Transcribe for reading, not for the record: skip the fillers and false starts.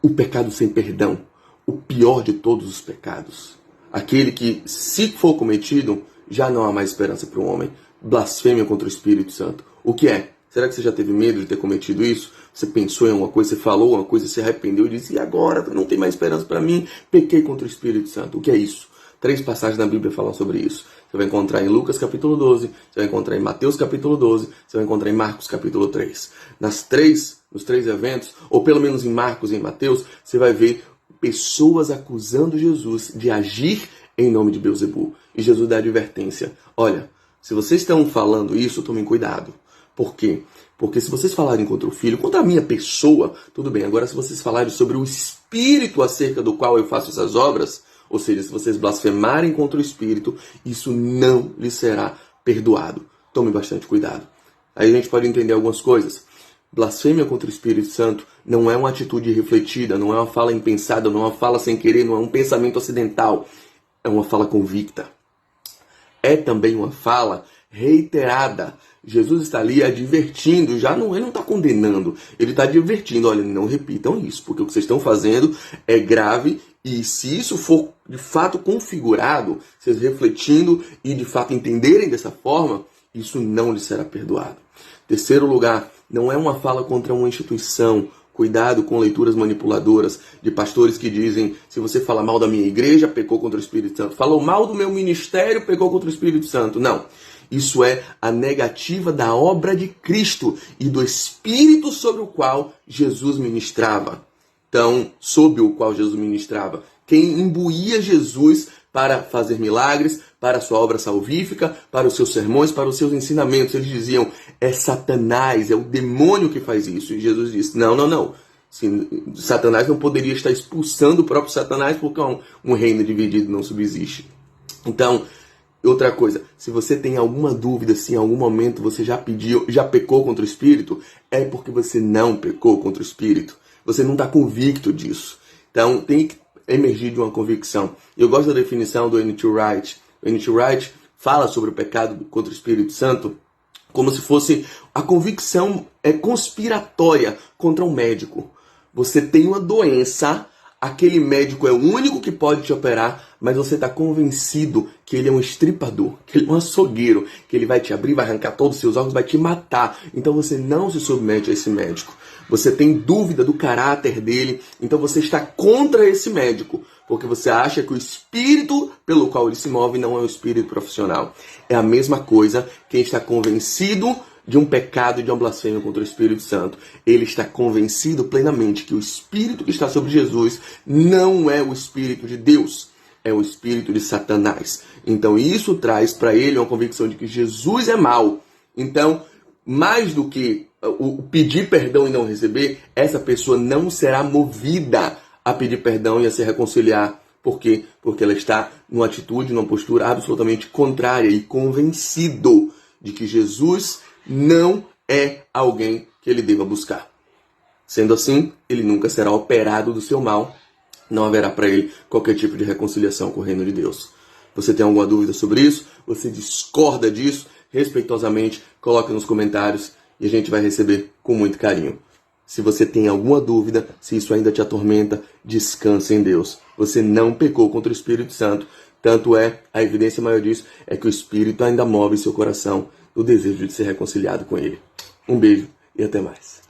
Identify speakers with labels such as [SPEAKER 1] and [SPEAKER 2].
[SPEAKER 1] o pecado sem perdão, o pior de todos os pecados. Aquele que, se for cometido, já não há mais esperança para o homem. Blasfêmia contra o Espírito Santo. O que é? Será que você já teve medo de ter cometido isso? Você pensou em alguma coisa, você falou uma coisa, se arrependeu e disse, e agora? Não tem mais esperança para mim? Pequei contra o Espírito Santo. O que é isso? 3 passagens na Bíblia falam sobre isso. Você vai encontrar em Lucas capítulo 12, você vai encontrar em Mateus capítulo 12, você vai encontrar em Marcos capítulo 3. Nos três eventos, ou pelo menos em Marcos e em Mateus, você vai ver pessoas acusando Jesus de agir em nome de Beelzebul. E Jesus dá advertência. Olha, se vocês estão falando isso, tomem cuidado. Por quê? Porque se vocês falarem contra o Filho, contra a minha pessoa, tudo bem. Agora, se vocês falarem sobre o Espírito acerca do qual eu faço essas obras, ou seja, se vocês blasfemarem contra o Espírito, isso não lhes será perdoado. Tome bastante cuidado. Aí a gente pode entender algumas coisas. Blasfêmia contra o Espírito Santo não é uma atitude refletida, não é uma fala impensada, não é uma fala sem querer, não é um pensamento acidental. É uma fala convicta. É também uma fala reiterada. Jesus está ali advertindo, ele não está condenando, ele está advertindo, olha, não repitam isso, porque o que vocês estão fazendo é grave e se isso for de fato configurado, vocês refletindo e de fato entenderem dessa forma, isso não lhes será perdoado. Terceiro lugar, não é uma fala contra uma instituição. Cuidado com leituras manipuladoras de pastores que dizem, se você fala mal da minha igreja, pecou contra o Espírito Santo. Falou mal do meu ministério, pecou contra o Espírito Santo. Não. Isso é a negativa da obra de Cristo e do Espírito sobre o qual Jesus ministrava. Então, sob o qual Jesus ministrava. Quem imbuía Jesus para fazer milagres, para a sua obra salvífica, para os seus sermões, para os seus ensinamentos. Eles diziam, é Satanás, é o demônio que faz isso. E Jesus disse, não. Satanás não poderia estar expulsando o próprio Satanás porque um reino dividido não subsiste. Então, outra coisa, se você tem alguma dúvida, se em algum momento você já pecou contra o Espírito, é porque você não pecou contra o Espírito. Você não está convicto disso. Então, tem que emergir de uma convicção. Eu gosto da definição do N.T. Wright. O N.T. Wright fala sobre o pecado contra o Espírito Santo como se fosse a convicção conspiratória contra um médico. Você tem uma doença, aquele médico é o único que pode te operar, mas você está convencido que ele é um estripador, que ele é um açougueiro, que ele vai te abrir, vai arrancar todos os seus órgãos, vai te matar. Então você não se submete a esse médico. Você tem dúvida do caráter dele, então você está contra esse médico, porque você acha que o espírito pelo qual ele se move não é um espírito profissional. É a mesma coisa quem está convencido de um pecado e de uma blasfêmia contra o Espírito Santo. Ele está convencido plenamente que o Espírito que está sobre Jesus não é o Espírito de Deus, é o Espírito de Satanás. Então isso traz para ele uma convicção de que Jesus é mau. Então, mais do que o pedir perdão e não receber, essa pessoa não será movida a pedir perdão e a se reconciliar. Por quê? Porque ela está numa atitude, numa postura absolutamente contrária e convencido de que Jesus não é alguém que ele deva buscar. Sendo assim, ele nunca será operado do seu mal. Não haverá para ele qualquer tipo de reconciliação com o reino de Deus. Você tem alguma dúvida sobre isso? Você discorda disso? Respeitosamente, coloque nos comentários e a gente vai receber com muito carinho. Se você tem alguma dúvida, se isso ainda te atormenta, descanse em Deus. Você não pecou contra o Espírito Santo. Tanto é, a evidência maior disso é que o Espírito ainda move seu coração no desejo de ser reconciliado com Ele. Um beijo e até mais.